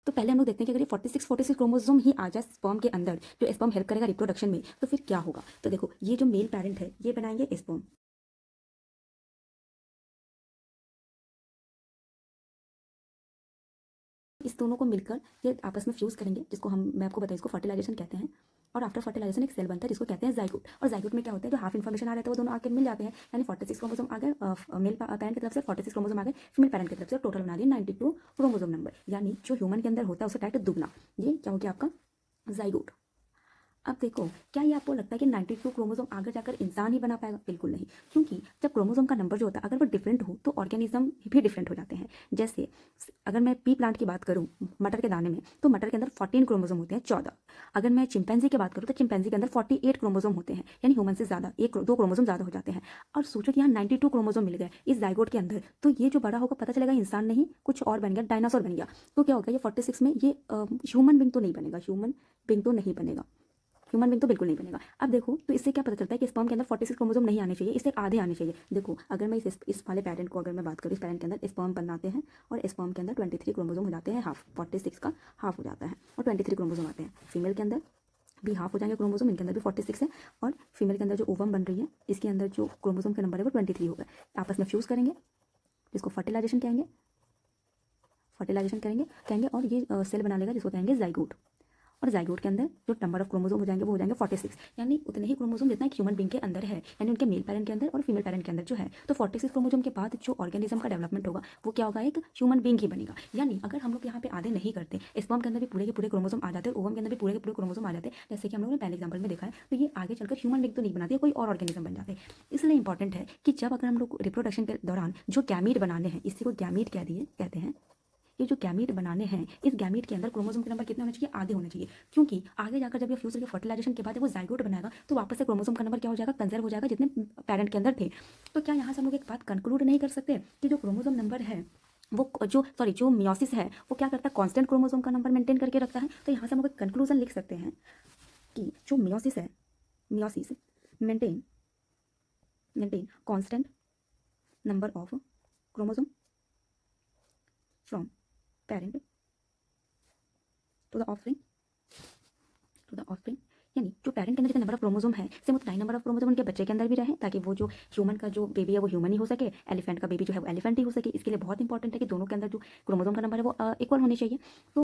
तो पहले हम लोग देखते हैं कि अगर ये 46 क्रोमोसोम ही आ जाए स्पर्म के अंदर, जो स्पर्म हेल्प करेगा रिप्रोडक्शन में, तो फिर क्या होगा। तो देखो ये जो मेल पेरेंट है ये बनाएंगे स्पर्म, इस दोनों को मिलकर ये आपस में फ्यूज करेंगे, जिसको मैं आपको बताऊँ इसको फर्टिलाइजेशन कहते हैं। और आफ्टर फर्टिलाइजेशन एक सेल बनता है जिसको कहते हैं जाइगोट। और जाइगोट में क्या होता है, जो हाफ इन्फॉर्मेशन आ रहा है वो दोनों आके मिल जाते हैं, यानी 46 क्रोमोसोम आ गए मेल पेरेंट की तरफ से, 46 क्रोमोसोम आ गए फीमेल पेरेंट की तरफ से, टोटल बना दिए 92 क्रोमोसोम नंबर, यानी जो ह्यूमन के अंदर होता है उससे डायरेक्ट दुगना। ये क्या हो गया आपका जाइगोट। अब देखो, क्या ये आपको लगता है कि 92 क्रोमोसोम आगे जाकर इंसान ही बना पाएगा? बिल्कुल नहीं, क्योंकि जब क्रोमोसोम का नंबर जो होता है अगर वो डिफरेंट हो तो ऑर्गेनिज्म भी डिफरेंट हो जाते हैं। जैसे अगर मैं पी प्लांट की बात करूं, मटर के दाने में, तो मटर के अंदर 14 क्रोमोसोम होते हैं, 14। अगर मैं चिंपैंजी की बात करूं तो चिंपैंजी के अंदर 48 क्रोमोसोम होते हैं, यानी ह्यूमन से ज़्यादा 1-2 क्रोमोसोम ज़्यादा हो जाते हैं। और सोचो कि यहाँ 92 क्रोमोसोम मिल गए इस जाइगोट के अंदर, तो ये जो बड़ा होगा पता चलेगा इंसान नहीं कुछ और बन गया, डायनासोर बन गया। तो क्या होगा, ये 46 में ये ह्यूमन बींग तो नहीं बनेगा, ह्यूमन बींग तो नहीं बनेगा, ह्यूमन बींग तो बिल्कुल नहीं बनेगा। अब देखो, तो इससे क्या पता चलता है कि स्पर्म के अंदर 46 क्रोमोसोम नहीं आने चाहिए, इससे आधे आने चाहिए। देखो अगर मैं इस वाले पैरेंट को अगर मैं बात करूँ, इस पैरेंट के अंदर स्पर्म बनाते हैं और स्पर्म के अंदर 23 क्रोमोसोम हो जाते हैं, हाफ 46 का हाफ हो जाता है और 23 क्रोमोसोम आते हैं। फीमेल के अंदर भी हाफ हो जाएंगे क्रोमोसोम, इनके अंदर भी 46 है। और फीमेल के अंदर जो ओवम बन रही है इसके अंदर जो क्रोमोसोम का नंबर है वो 23 होगा। आपस में फ्यूज़ करेंगे, जिसको फर्टिलाइजेशन कहेंगे, कहेंगे और ये सेल बना लेगा जिसको कहेंगे जाइगोट। और जाइगोट के अंदर जो नंबर ऑफ क्रोमोसोम हो जाएंगे वो हो जाएंगे 46, यानी उतने ही क्रोमोसोम जितना एक ह्यूमन बींग के अंदर है, यानी उनके मेल पेरेंट के अंदर और फीमेल पेरेंट के अंदर जो है। तो 46 क्रोमोसोम के बाद जो ऑर्गेनिज्म का डेवलपमेंट होगा वो क्या होगा, एक ह्यूमन बींग ही बनेगा। यानी अगर हम लोग यहाँ पे आधे नहीं करते, स्पर्म के अंदर भी पूरे के पूरे क्रोमोसोम आ जाते और ओवम के अंदर भी पूरे के पूरे क्रोमोसोम आ जाते, जैसे कि हम लोगों ने पहले एग्जाम्पल में देखा है, तो ये आगे चलकर ह्यूमन बींग तो नहीं बनाते, कोई और ऑर्गेनिज्म बन जाते। इसलिए इंपॉर्टेंट है कि जब अगर हम लोग रिप्रोडक्शन के दौरान जो गैमीट बनाने हैं, इसी को गैमीट कहते हैं, ये जो गैमीट बनाने हैं इस गैमीट के अंदर क्रोमोसोम के नंबर कितने होने चाहिए, आधे होने चाहिए। क्योंकि आगे जाकर जब ये फ्यूज के फर्टिलाइजेशन के बाद वो जाइगोट बनाएगा तो वापस से क्रोमोसोम का नंबर क्या हो जाएगा, कंजर्व हो जाएगा जितने पेरेंट के अंदर थे। तो क्या यहाँ से हम लोग एक बात कंक्लूड नहीं कर सकते कि जो क्रोमोसोम नंबर है वो जो मियोसिस है वो क्या करता है, कांस्टेंट क्रोमोसोम का नंबर मेंटेन करके रखता है। तो यहाँ से हम लोग एक कंक्लूजन लिख सकते हैं कि जो मियोसिस है, meiosis maintain constant number of chromosome from parent to the offspring, यानी जो पेरेंट के अंदर जितने नंबर ऑफ क्रोमोसोम है सेम उतना ही नंबर ऑफ क्रोमोसोम उनके बच्चे के अंदर भी रहे, ताकि वो जो ह्यूमन का जो बेबी है वो ह्यूमन ही हो सके, एलिफेंट का बेबी जो है वो एलिफेंट ही हो सके। इसके लिए बहुत इंपॉर्टेंट है कि दोनों के अंदर जो क्रोमोसोम का नंबर है वो इक्वल होने चाहिए। तो